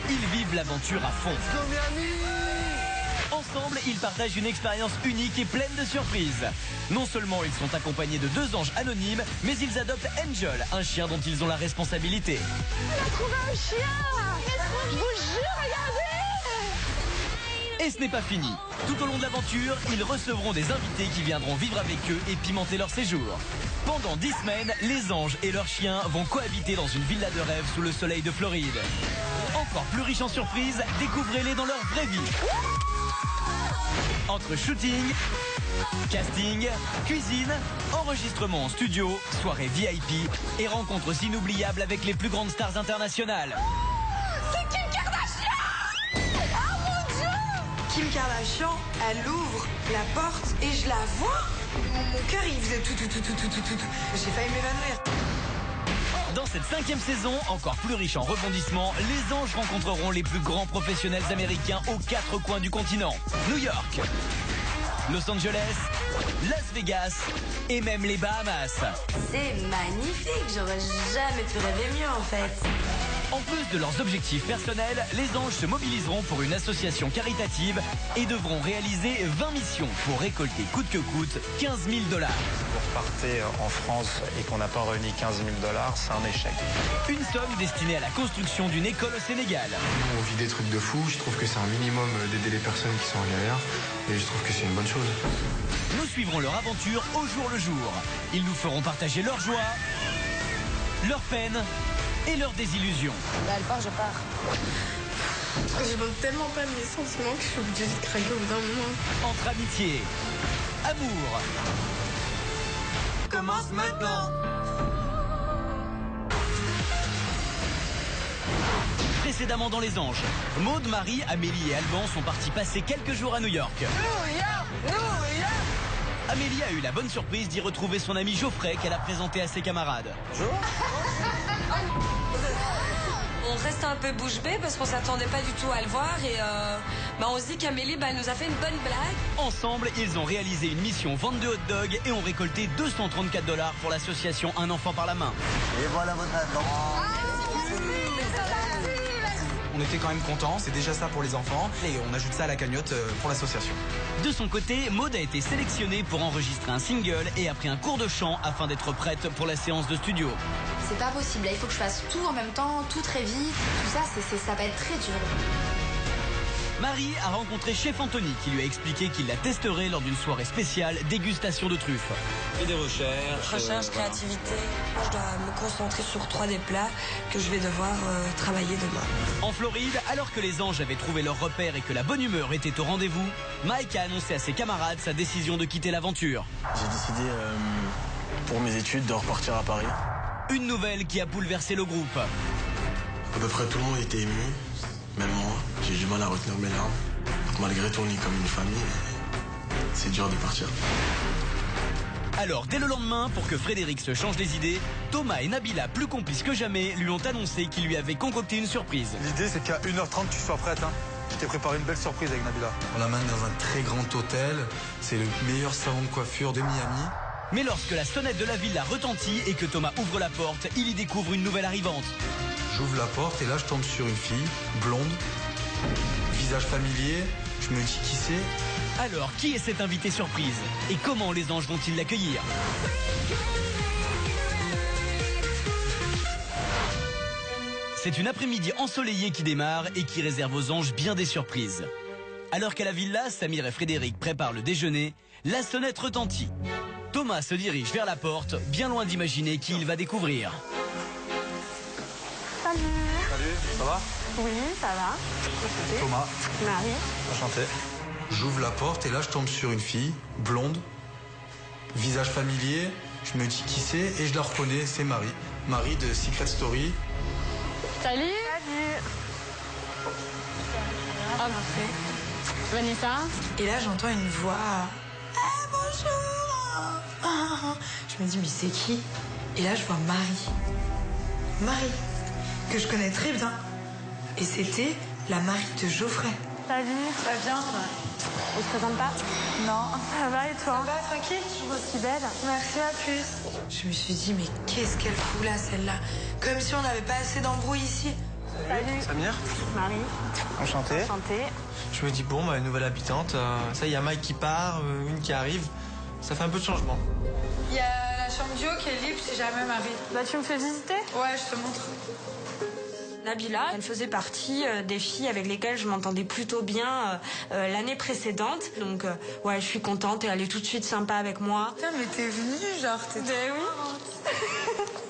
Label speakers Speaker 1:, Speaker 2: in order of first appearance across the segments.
Speaker 1: Ils vivent l'aventure à fond. Ensemble, ils partagent une expérience unique et pleine de surprises. Non seulement ils sont accompagnés de 2 anges anonymes, mais ils adoptent Angel, un chien dont ils ont la responsabilité.
Speaker 2: On a trouvé un chien! Je vous jure, regardez!
Speaker 1: Et ce n'est pas fini. Tout au long de l'aventure, ils recevront des invités qui viendront vivre avec eux et pimenter leur séjour. Pendant 10 semaines, les anges et leurs chiens vont cohabiter dans une villa de rêve sous le soleil de Floride. Encore plus riche en surprises, découvrez-les dans leur vraie vie. Entre shooting, casting, cuisine, enregistrement en studio, soirée VIP et rencontres inoubliables avec les plus grandes stars internationales.
Speaker 2: C'est Kim Kardashian! Oh mon Dieu!
Speaker 3: Kim Kardashian, elle ouvre la porte et je la vois. Mon cœur, il faisait tout. J'ai failli m'évanouir.
Speaker 1: Dans cette 5e saison, encore plus riche en rebondissements, les anges rencontreront les plus grands professionnels américains aux 4 coins du continent. New York, Los Angeles, Las Vegas et même les Bahamas.
Speaker 4: C'est magnifique, j'aurais jamais pu rêver mieux en fait.
Speaker 1: En plus de leurs objectifs personnels, les anges se mobiliseront pour une association caritative et devront réaliser 20 missions pour récolter coûte que coûte 15 000 $.
Speaker 5: Vous repartez en France et qu'on n'a pas réuni 15 000 $, c'est un échec.
Speaker 1: Une somme destinée à la construction d'une école au Sénégal.
Speaker 6: On vit des trucs de fou, je trouve que c'est un minimum d'aider les personnes qui sont en galère et je trouve que c'est une bonne chose.
Speaker 1: Nous suivrons leur aventure au jour le jour. Ils nous feront partager leur joie, leur peine et leurs désillusions.
Speaker 4: Là, elle part, je pars.
Speaker 3: Je montre tellement pas mes sentiments que je suis obligée de craquer au bout d'un moment.
Speaker 1: Entre amitié, amour.
Speaker 3: Commence maintenant.
Speaker 1: Précédemment dans Les Anges, Maud, Marie, Amélie et Alban sont partis passer quelques jours à New York.
Speaker 3: New York.
Speaker 1: Amélie a eu la bonne surprise d'y retrouver son ami Geoffrey qu'elle a présenté à ses camarades.
Speaker 4: On reste un peu bouche bée parce qu'on s'attendait pas du tout à le voir et on se dit qu'Amélie elle nous a fait une bonne blague.
Speaker 1: Ensemble, ils ont réalisé une mission vente de hot dog et ont récolté 234 $ pour l'association Un enfant par la main.
Speaker 7: Et voilà votre argent.
Speaker 8: On était quand même contents, c'est déjà ça pour les enfants et on ajoute ça à la cagnotte pour l'association.
Speaker 1: De son côté, Maud a été sélectionnée pour enregistrer un single et a pris un cours de chant afin d'être prête pour la séance de studio.
Speaker 9: C'est pas possible, là, il faut que je fasse tout en même temps, tout très vite, tout ça, ça va être très dur.
Speaker 1: Marie a rencontré Chef Anthony qui lui a expliqué qu'il la testerait lors d'une soirée spéciale dégustation de truffes.
Speaker 5: Et des recherches.
Speaker 4: Recherche, créativité. Je dois me concentrer sur 3 des plats que je vais devoir travailler demain.
Speaker 1: En Floride, alors que les anges avaient trouvé leur repère et que la bonne humeur était au rendez-vous, Mike a annoncé à ses camarades sa décision de quitter l'aventure.
Speaker 7: J'ai décidé pour mes études de repartir à Paris.
Speaker 1: Une nouvelle qui a bouleversé le groupe.
Speaker 6: À peu près tout le monde était ému, même moi. J'ai du mal à retenir mes larmes. Malgré tout, on est comme une famille. C'est dur de partir.
Speaker 1: Alors, dès le lendemain, pour que Frédéric se change les idées, Thomas et Nabila, plus complices que jamais, lui ont annoncé qu'ils lui avaient concocté une surprise.
Speaker 5: L'idée, c'est qu'à 1h30, tu sois prête. Je t'ai préparé une belle surprise avec Nabila.
Speaker 8: On l'amène dans un très grand hôtel, c'est le meilleur salon de coiffure de Miami.
Speaker 1: Mais lorsque la sonnette de la villa retentit et que Thomas ouvre la porte, il y découvre une nouvelle arrivante.
Speaker 8: J'ouvre la porte et là je tombe sur une fille, blonde, visage familier, je me dis qui c'est.
Speaker 1: Alors, qui est cette invitée surprise? Et comment les anges vont-ils l'accueillir? C'est une après-midi ensoleillée qui démarre et qui réserve aux anges bien des surprises. Alors qu'à la villa, Samir et Frédéric préparent le déjeuner, la sonnette retentit. Thomas se dirige vers la porte, bien loin d'imaginer qui il va découvrir.
Speaker 2: Salut.
Speaker 5: Salut, ça va?
Speaker 2: Oui, ça va.
Speaker 8: Thomas.
Speaker 2: Marie.
Speaker 5: Enchanté.
Speaker 8: J'ouvre la porte et là je tombe sur une fille, blonde, visage familier, je me dis qui c'est et je la reconnais, c'est Marie. Marie de Secret Story.
Speaker 2: Salut. Salut.
Speaker 4: Ah, parfait.
Speaker 2: Vanessa.
Speaker 3: Et là, j'entends une voix. Ah, bonjour. Ah. Je me dis, mais c'est qui? Et là, je vois Marie. Marie, que je connais très bien. Et c'était la Marie de Geoffrey.
Speaker 2: Salut. Ça va bien? On se présente pas? Non. Ça va et toi?
Speaker 3: Ça va, tranquille?
Speaker 2: Toujours aussi belle.
Speaker 3: Merci, à plus. Je me suis dit, mais qu'est-ce qu'elle fout là, celle-là? Comme si on n'avait pas assez d'embrouilles ici.
Speaker 2: Salut.
Speaker 10: Samir.
Speaker 2: Marie.
Speaker 10: Enchanté.
Speaker 2: Enchantée.
Speaker 10: Je me dis, bon, bah, une nouvelle habitante. Ça, il y a Mike qui part, une qui arrive. Ça fait un peu de changement.
Speaker 3: Il y a la chambre duo qui est libre si jamais Marie.
Speaker 2: Bah, tu me fais visiter?
Speaker 3: Ouais, je te montre.
Speaker 4: Nabila, elle faisait partie des filles avec lesquelles je m'entendais plutôt bien l'année précédente. Donc, ouais, je suis contente et elle est tout de suite sympa avec moi.
Speaker 3: Putain, mais t'es venue, genre, t'es...
Speaker 4: oui.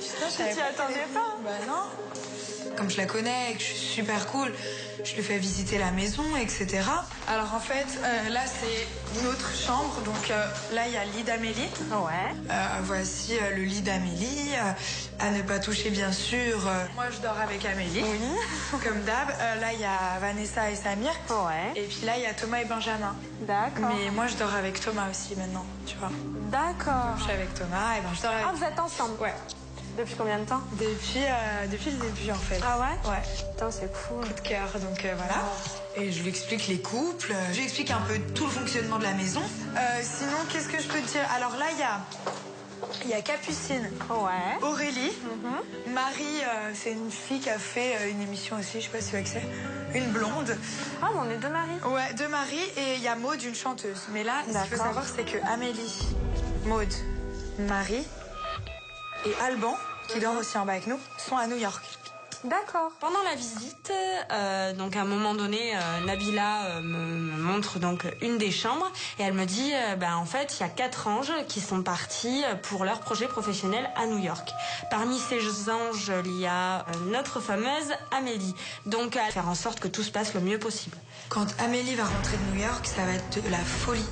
Speaker 3: Putain,
Speaker 2: Tu t'y attendais pas?
Speaker 3: Bah non. Comme je la connais et que je suis super cool, je lui fais visiter la maison, etc. Alors en fait, là c'est une autre chambre. Donc là il y a le lit d'Amélie.
Speaker 2: Ouais.
Speaker 3: Voici le lit d'Amélie. À ne pas toucher bien sûr. Moi je dors avec Amélie.
Speaker 2: Oui.
Speaker 3: Comme d'hab. Là il y a Vanessa et Samir.
Speaker 2: Ouais.
Speaker 3: Et puis là il y a Thomas et Benjamin.
Speaker 2: D'accord.
Speaker 3: Mais moi je dors avec Thomas aussi maintenant, tu vois.
Speaker 2: D'accord.
Speaker 3: Je suis avec Thomas et ben je dors avec...
Speaker 2: Ah, vous êtes ensemble?
Speaker 3: Ouais.
Speaker 2: Depuis combien de temps?
Speaker 3: Depuis le début en fait.
Speaker 2: Ah ouais?
Speaker 3: Ouais.
Speaker 2: Putain, c'est cool.
Speaker 3: Coup de cœur, donc voilà. Et je lui explique les couples, je lui explique un peu tout le fonctionnement de la maison. Sinon, qu'est-ce que je peux te dire? Alors là, il y a Capucine,
Speaker 2: Ouais.
Speaker 3: Aurélie, Marie, c'est une fille qui a fait une émission aussi, je sais pas si tu vois que c'est, une blonde.
Speaker 2: Ah, mais on est deux Marie.
Speaker 3: Ouais, deux Marie, et il y a Maude, une chanteuse. Mais là, ce qu'il faut savoir, c'est que Amélie, Maude, Marie et Alban, qui dort aussi en bas avec nous, sont à New York.
Speaker 4: D'accord. Pendant la visite, donc à un moment donné, Nabila me montre donc une des chambres et elle me dit, en fait, il y a 4 anges qui sont partis pour leur projet professionnel à New York. Parmi ces anges, il y a notre fameuse Amélie. Donc, à faire en sorte que tout se passe le mieux possible.
Speaker 3: Quand Amélie va rentrer de New York, ça va être de la folie.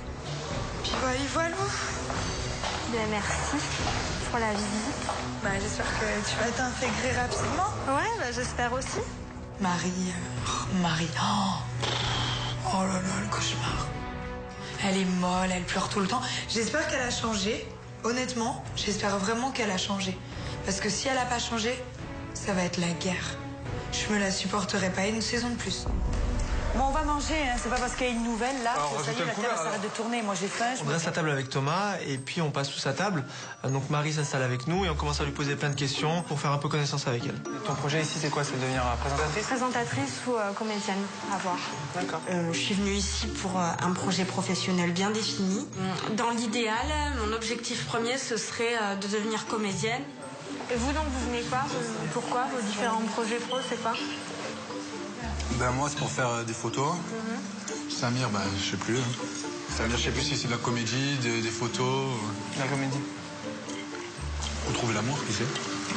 Speaker 3: Puis voilà.
Speaker 2: Bien, merci pour la visite.
Speaker 3: Bah, j'espère que tu vas t'intégrer rapidement.
Speaker 2: Ouais, bah, j'espère aussi.
Speaker 3: Marie, oh là là, le cauchemar. Elle est molle, elle pleure tout le temps. J'espère qu'elle a changé. Honnêtement, j'espère vraiment qu'elle a changé. Parce que si elle n'a pas changé, ça va être la guerre. Je me la supporterai pas une saison de plus.
Speaker 11: Bon, on va manger, hein. C'est pas parce qu'il y a une nouvelle là
Speaker 10: Alors,
Speaker 11: que ça y est, la terre s'arrête de tourner. Moi j'ai faim.
Speaker 10: On dresse la table avec Thomas et puis on passe tous à table. Donc Marie s'installe avec nous et on commence à lui poser plein de questions pour faire un peu connaissance avec elle.
Speaker 5: Ton projet ici, c'est quoi? C'est de devenir présentatrice?
Speaker 2: Présentatrice ou comédienne, à voir.
Speaker 10: D'accord.
Speaker 4: Je suis venue ici pour un projet professionnel bien défini. Dans l'idéal, mon objectif premier, ce serait de devenir comédienne.
Speaker 2: Et vous donc, vous venez quoi? Pourquoi? Vos différents projets pro, c'est quoi?
Speaker 8: Ben moi c'est pour faire des photos. Samir, je sais plus. Samir, je sais plus si c'est de la comédie, des photos.
Speaker 10: La comédie.
Speaker 8: Pour trouver l'amour, qui sait?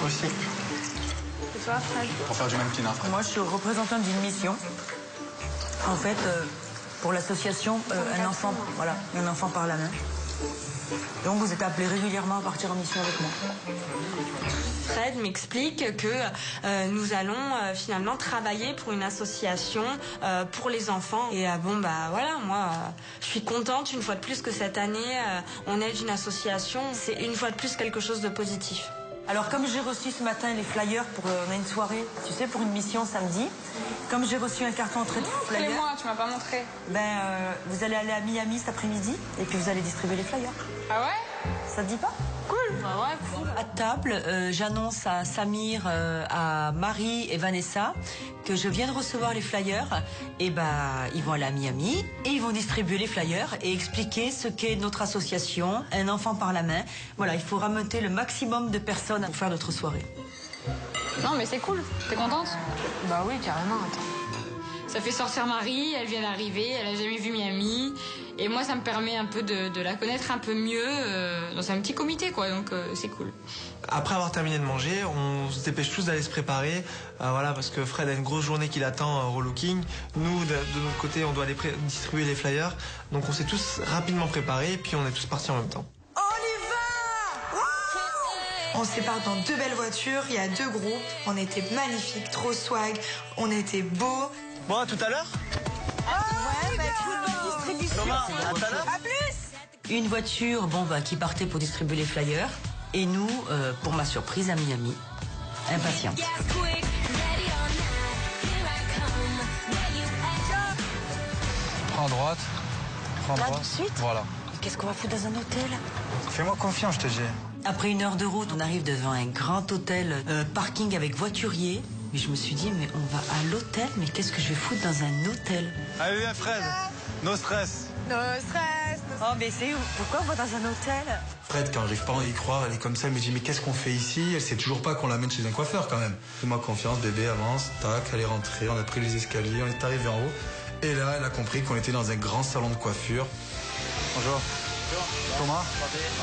Speaker 10: Aussi.
Speaker 2: Et toi, Fred?
Speaker 8: Pour faire du mannequinat, Fred.
Speaker 11: Moi je suis représentante d'une mission. En fait, pour l'association un enfant par la main. Donc vous êtes appelé régulièrement à partir en mission avec moi.
Speaker 4: Fred m'explique que nous allons finalement travailler pour une association pour les enfants. Et moi, je suis contente une fois de plus que cette année, on aide une association. C'est une fois de plus quelque chose de positif.
Speaker 11: Alors comme j'ai reçu ce matin les flyers on a une soirée, tu sais, pour une mission samedi. Comme j'ai reçu un carton entrée de flyers.
Speaker 2: Montre-les-moi, tu m'as pas montré.
Speaker 11: Vous allez aller à Miami cet après-midi et puis vous allez distribuer les flyers.
Speaker 2: Ah ouais?
Speaker 11: Ça te dit pas?
Speaker 2: Cool. Bah ouais, cool.
Speaker 12: À table, j'annonce à Samir, à Marie et Vanessa que je viens de recevoir les flyers. Et ils vont aller à Miami et ils vont distribuer les flyers et expliquer ce qu'est notre association, Un enfant par la main. Voilà, il faut rameuter le maximum de personnes pour faire notre soirée.
Speaker 2: Non, mais c'est cool. T'es contente?
Speaker 4: Bah oui, carrément, attends. Ça fait sortir Marie, elle vient d'arriver, elle a jamais vu Miami. Et moi, ça me permet un peu de la connaître un peu mieux dans un petit comité, quoi. Donc, c'est cool.
Speaker 10: Après avoir terminé de manger, on se dépêche tous d'aller se préparer. Parce que Fred a une grosse journée qui l'attend au relooking. Nous, de notre côté, on doit aller distribuer les flyers. Donc, on s'est tous rapidement préparés et puis on est tous partis en même temps.
Speaker 3: On se sépare dans 2 belles voitures, il y a 2 groupes. On était magnifiques, trop swag, on était beaux.
Speaker 10: Bon, à tout à l'heure.
Speaker 12: Thomas, à tout à l'heure. Une voiture qui partait pour distribuer les flyers et nous, pour ma surprise, à Miami. Impatiente.
Speaker 8: Prends à droite. Prends à
Speaker 11: Là,
Speaker 8: droite.
Speaker 11: tout de suite?
Speaker 8: Voilà.
Speaker 11: Qu'est-ce qu'on va foutre dans un hôtel?
Speaker 8: Fais-moi confiance, je te dis.
Speaker 12: Après 1 heure de route, on arrive devant un grand hôtel, parking avec voiturier. Mais je me suis dit, mais on va à l'hôtel, mais qu'est-ce que je vais foutre dans un hôtel?
Speaker 8: Allez, viens Fred, no stress.
Speaker 3: No stress.
Speaker 11: Oh, mais c'est où? Pourquoi on va dans un hôtel?
Speaker 8: Fred, quand j'arrive pas à y croire, elle est comme ça, elle me dit mais qu'est-ce qu'on fait ici? Elle sait toujours pas qu'on l'amène chez un coiffeur quand même. Fais-moi confiance, bébé, avance, tac, elle est rentrée, on a pris les escaliers, on est arrivé en haut. Et là, elle a compris qu'on était dans un grand salon de coiffure. Bonjour. Thomas.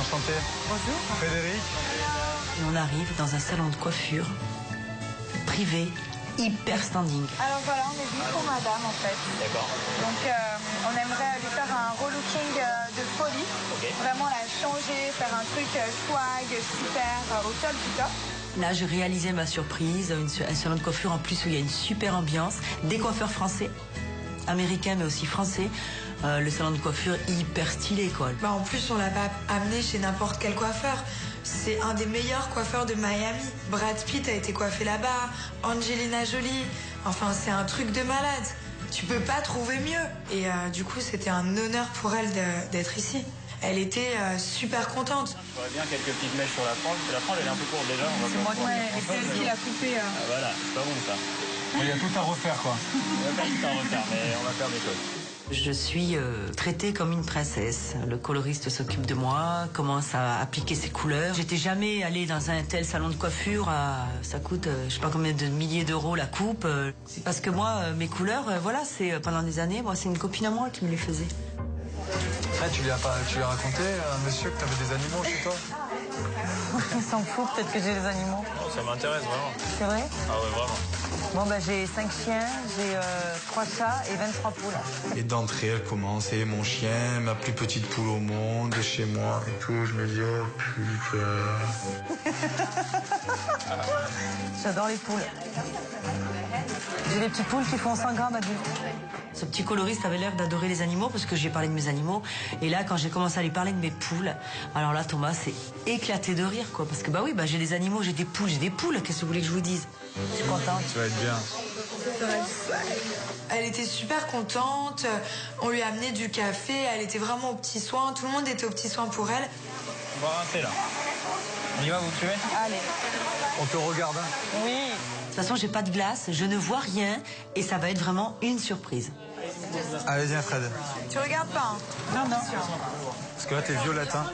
Speaker 8: Enchanté.
Speaker 11: Bonjour.
Speaker 8: Frédéric.
Speaker 12: Et on arrive dans un salon de coiffure privé, hyper standing.
Speaker 2: Alors voilà, on est venu pour madame en fait.
Speaker 5: D'accord.
Speaker 2: Donc on aimerait lui faire un relooking de folie.
Speaker 5: Ok.
Speaker 2: Vraiment la changer, faire un truc swag, super, au top du top.
Speaker 12: Là, je réalisais ma surprise, un salon de coiffure en plus où il y a une super ambiance, des coiffeurs français, américains mais aussi français. Le salon de coiffure hyper stylé quoi.
Speaker 3: Bah en plus on l'a pas amené chez n'importe quel coiffeur. C'est un des meilleurs coiffeurs de Miami. Brad Pitt a été coiffé là-bas, Angelina Jolie. Enfin c'est un truc de malade. Tu peux pas trouver mieux. Et du coup c'était un honneur pour elle d'être ici. Elle était super contente.
Speaker 5: J'aurais bien quelques petites mèches sur la frange. La frange elle est un peu courte déjà.
Speaker 2: C'est moi c'est elle qui l'a coupé.
Speaker 5: Ah, voilà, c'est pas bon ça.
Speaker 8: Il y a tout à refaire quoi.
Speaker 5: On va pas tout en refaire, mais on va faire des choses.
Speaker 12: Je suis traitée comme une princesse. Le coloriste s'occupe de moi, commence à appliquer ses couleurs. J'étais jamais allée dans un tel salon de coiffure. Ça coûte je sais pas combien de milliers d'euros la coupe. C'est parce que moi, mes couleurs, voilà, c'est pendant des années, moi, c'est une copine à moi qui me les faisait.
Speaker 8: Tu lui as raconté à monsieur que tu avais des animaux chez toi?
Speaker 11: Il s'en fout, peut-être que j'ai des animaux.
Speaker 5: Oh, ça m'intéresse vraiment.
Speaker 11: C'est vrai?
Speaker 5: Ah ouais, vraiment.
Speaker 11: Bon, ben j'ai 5 chiens, j'ai 3 chats et 23 poules.
Speaker 8: Et d'entrée, elle commence, et mon chien, ma plus petite poule au monde, chez moi et tout. Je me dis, oh putain.
Speaker 11: J'adore les poules. J'ai des petites poules qui font 100 grammes adultes.
Speaker 12: Ce petit coloriste avait l'air d'adorer les animaux parce que j'ai parlé de mes animaux. Et là, quand j'ai commencé à lui parler de mes poules, alors là, Thomas s'est éclaté de rire, quoi. Parce que bah oui, bah j'ai des animaux, j'ai des poules. Qu'est-ce que vous voulez que je vous dise?
Speaker 11: Je suis contente.
Speaker 8: Tu vas être bien.
Speaker 3: Elle était super contente. On lui a amené du café. Elle était vraiment aux petits soins. Tout le monde était aux petits soins pour elle.
Speaker 5: On va rincer là. On y va, vous suivez?
Speaker 11: Allez.
Speaker 8: On te regarde, hein?
Speaker 11: Oui.
Speaker 12: De toute façon, j'ai pas de glace, je ne vois rien et ça va être vraiment une surprise.
Speaker 8: Allez, viens, Fred.
Speaker 3: Tu regardes pas, hein?
Speaker 11: Non, non.
Speaker 8: Parce que là, t'es violette, hein?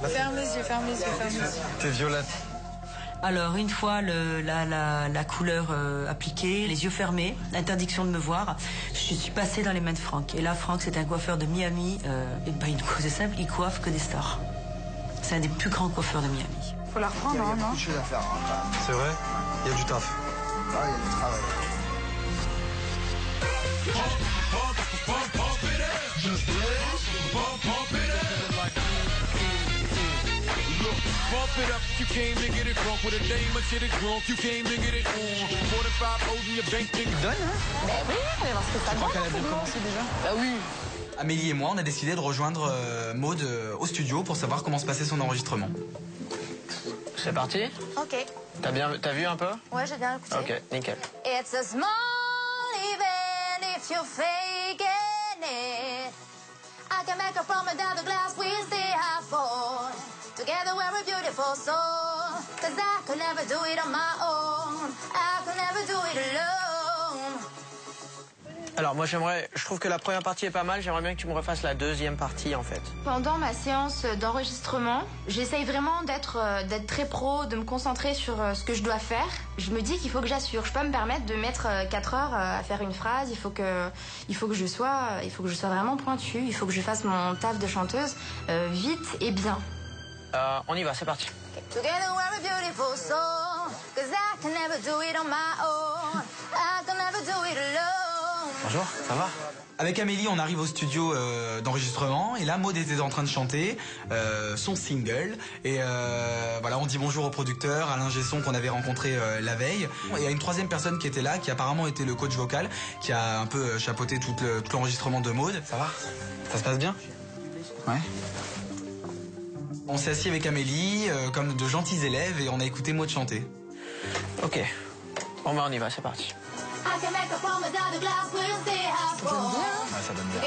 Speaker 3: Ferme les yeux, ferme les yeux, ferme les yeux.
Speaker 8: T'es violette.
Speaker 12: Alors, une fois la couleur appliquée, les yeux fermés, interdiction de me voir, je suis passée dans les mains de Franck. Et là, Franck, c'est un coiffeur de Miami. Et ben, une cause est simple, il coiffe que des stars. C'est un des plus grands coiffeurs de Miami.
Speaker 2: Faut la reprendre, hein, non?
Speaker 8: C'est vrai? Il y a du taf.
Speaker 6: Ah, il y a du travail.
Speaker 13: Bump it up, you came to get it drunk with a dame, shit it drunk, you came to get it on. 45 O's in your bank, nigga.
Speaker 2: Donne, hein? Ben oui, on va voir ce que ça donne.
Speaker 14: Je crois qu'elle a bien commencé déjà.
Speaker 2: Bah oui.
Speaker 14: Amélie et moi, on a décidé de rejoindre Maud au studio pour savoir comment se passait son enregistrement.
Speaker 5: C'est parti?
Speaker 9: Ok.
Speaker 5: T'as vu un peu?
Speaker 9: Ouais, j'ai bien écouté.
Speaker 5: Ok, nickel.
Speaker 9: It's a small even if you're faking it. I can make a promise down the glass we see how far. Together we're a beautiful soul. Cause I could never do it on my own. I could never do it alone.
Speaker 5: Alors moi je trouve que la première partie est pas mal, j'aimerais bien que tu me refasses la deuxième partie en fait.
Speaker 9: Pendant ma séance d'enregistrement, j'essaye vraiment d'être très pro, de me concentrer sur ce que je dois faire. Je me dis qu'il faut que j'assure. Je peux pas me permettre de mettre 4 heures à faire une phrase. Il faut que je sois vraiment pointue. Il faut que je fasse mon taf de chanteuse vite et bien.
Speaker 5: On y va, c'est parti.
Speaker 9: Together we're a beautiful soul. Cause I can never do it on my own. I can never do it alone.
Speaker 14: Bonjour, ça va? Avec Amélie, on arrive au studio d'enregistrement et là, Maud était en train de chanter son single. Et voilà, on dit bonjour au producteur, à l'ingé son qu'on avait rencontré la veille. Et il y a une troisième personne qui était là, qui apparemment était le coach vocal, qui a un peu chapeauté tout l'enregistrement de Maud. Ça va? Ça se passe bien? Ouais. On s'est assis avec Amélie, comme de gentils élèves, et on a écouté Maud chanter.
Speaker 5: Ok. Bon bah on y va, c'est parti.
Speaker 14: Ouais, ça donne bien.